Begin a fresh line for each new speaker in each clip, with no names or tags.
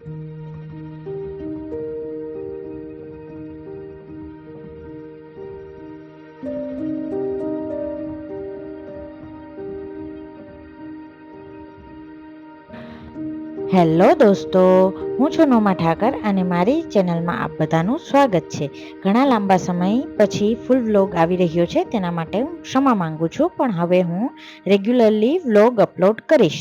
Hello દોસ્તો, હું છું નોમા ઠાકર અને મારી ચેનલમાં આપ બધાનું સ્વાગત છે. ઘણા લાંબા સમય પછી ફૂલ વ્લોગ આવી રહ્યો છે, તેના માટે હું ક્ષમા માંગુ છું, પણ હવે હું રેગ્યુલરલી વ્લોગ અપલોડ કરીશ.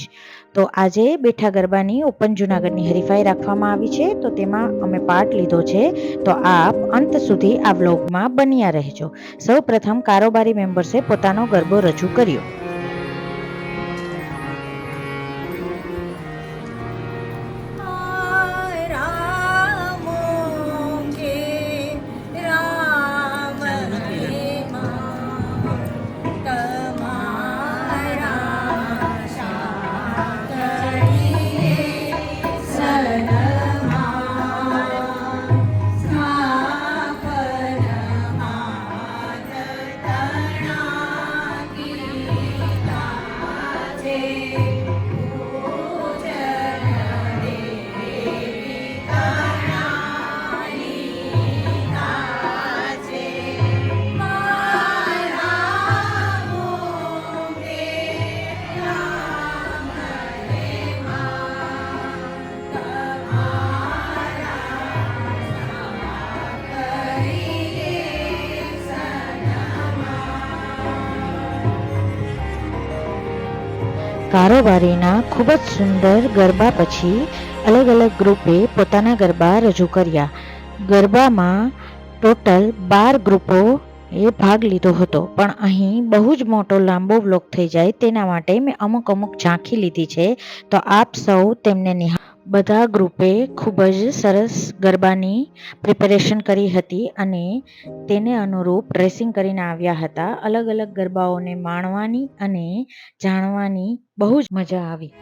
તો આજે બેઠા ગરબાની ઓપન જૂનાગઢની હરીફાઈ રાખવામાં આવી છે, તો તેમાં અમે પાર્ટ લીધો છે. તો આપ અંત સુધી આ વ્લોગમાં બન્યા રહેજો. સૌ પ્રથમ કારોબારી મેમ્બર્સે પોતાનો ગરબો રજૂ કર્યો. કારોબારીના ખૂબ જ સુંદર ગરબા પછી અલગ અલગ ગ્રુપે પોતાના ગરબા રજૂ કર્યા. ગરબામાં ટોટલ 12 ગ્રુપો એ ભાગ લીધો હતો, પણ અહીં બહુ જ મોટો લાંબો વ્લોગ થઈ જાય તેના માટે મેં અમુક ઝાંખી લીધી છે. તો આપ સૌ તેમને બધા ગ્રુપે ખૂબ જ સરસ ગરબાની પ્રિપેરેશન કરી હતી અને તેને અનુરૂપ ડ્રેસિંગ કરીને આવ્યા હતા. અલગ અલગ ગરબાઓને માણવાની અને જાણવાની બહુ જ મજા આવી.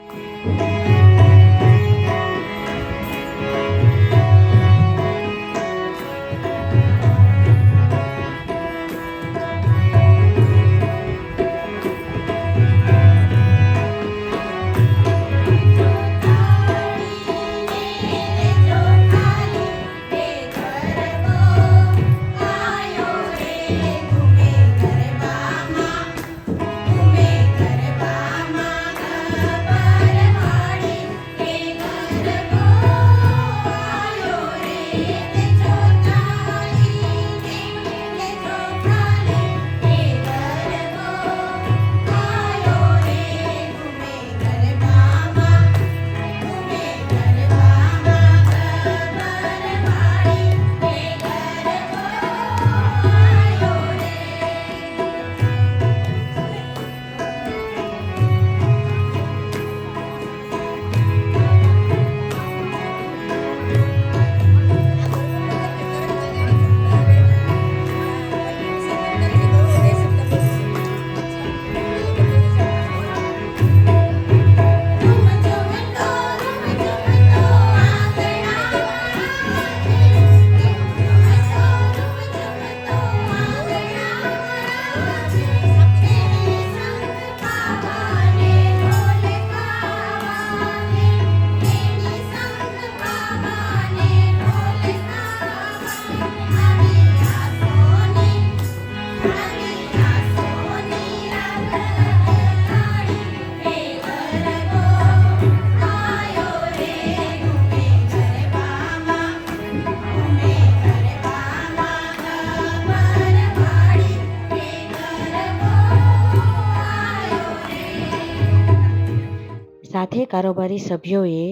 સાથે કારોબારી સભ્યોએ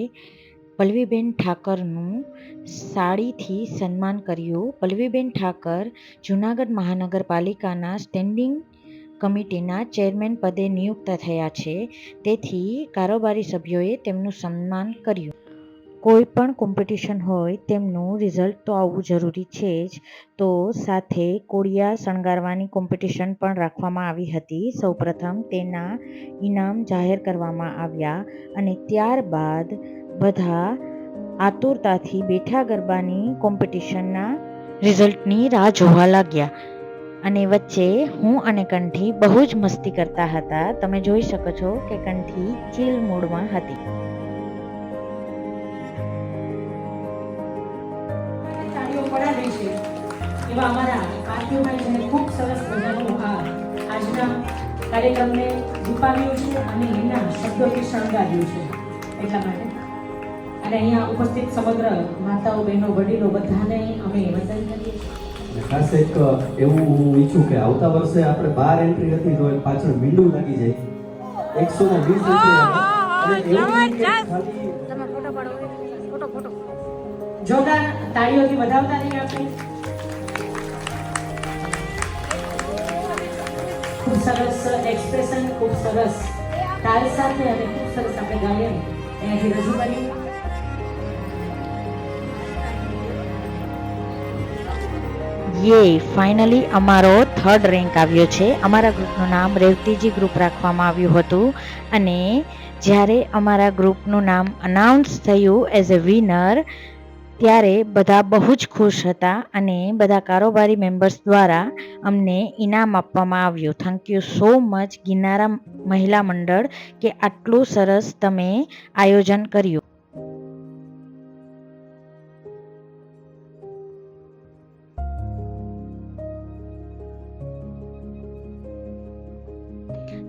પલ્લવીબેન ઠાકરનું સાડીથી સન્માન કર્યું. પલ્લવીબેન ઠાકર જૂનાગઢ મહાનગરપાલિકાના સ્ટેન્ડિંગ કમિટીના ચેરમેન પદે નિયુક્ત થયા છે, તેથી કારોબારી સભ્યોએ તેમનું સન્માન કર્યું. કોઈ પણ કોમ્પિટિશન હોય તેમનું રિઝલ્ટ તો આવવું જરૂરી છે જ, તો સાથે કોળિયા શણગારવાની કોમ્પિટિશન પણ રાખવામાં આવી હતી. સૌપ્રથમ તેના ઇનામ જાહેર કરવામાં આવ્યા અને ત્યારબાદ બધા આતુરતાથી બેઠા ગરબાની કોમ્પિટિશનના રિઝલ્ટની રાહ જોવા લાગ્યા. અને વચ્ચે હું અને કંઠી બહુ જ મસ્તી કરતા હતા. તમે જોઈ શકો છો કે કંઠી ચીલ મૂડમાં હતી.
એવા અમારા પાર્થિવભાઈ જેને ખૂબ સરસ મજાનું આજના કાર્યક્રમને દીપાવ્યું છે અને એના શબ્દોથી શણગાર્યું છે. એટલા માટે અને અહીંયા ઉપસ્થિત સમગ્ર માતાઓ, બહેનો, વડીલો બધાને અમે વંદન કરીએ છીએ.
ખાસ એક એવું હું ઈચ્છું કે આવતા વર્ષે આપણે 12 એન્ટ્રી હતી તો પાછળ મીંડું લાગી જાય. 120
જોરદાર તાળીઓથી વધાવતા રહીએ આપણે. ખૂબ સરસ એક્સપ્રેશન, ખૂબ સરસ તાલ સાથે અને ખૂબ સરસ આપણે ગાયન અહીંયાથી રજૂ કર્યું.
ફાઇનલી અમારો 3rd રેન્ક આવ્યો છે. અમારા ગ્રુપનું નામ રેવતીજી ગ્રુપ રાખવામાં આવ્યું હતું અને જ્યારે અમારા ગ્રુપનું નામ અનાઉન્સ થયું એઝ અ વિનર ત્યારે બધા બહુ જ ખુશ હતા અને બધા કારોબારી મેમ્બર્સ દ્વારા અમને ઇનામ આપવામાં આવ્યું. થેન્ક યુ સો મચ ગિરનારા મહિલા મંડળ કે આટલું સરસ તમે આયોજન કર્યું.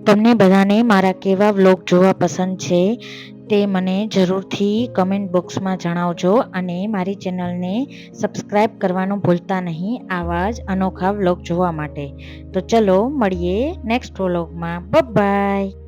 તમને બધાને મારા કેવા વ્લોગ જોવા પસંદ છે તે મને જરૂરથી કમેન્ટ બોક્સમાં જણાવજો અને મારી ચેનલને સબસ્ક્રાઈબ કરવાનું ભૂલતા નહીં આવા જ અનોખા વ્લોગ જોવા માટે. તો ચલો મળીએ નેક્સ્ટ વ્લોગમાં. બાય.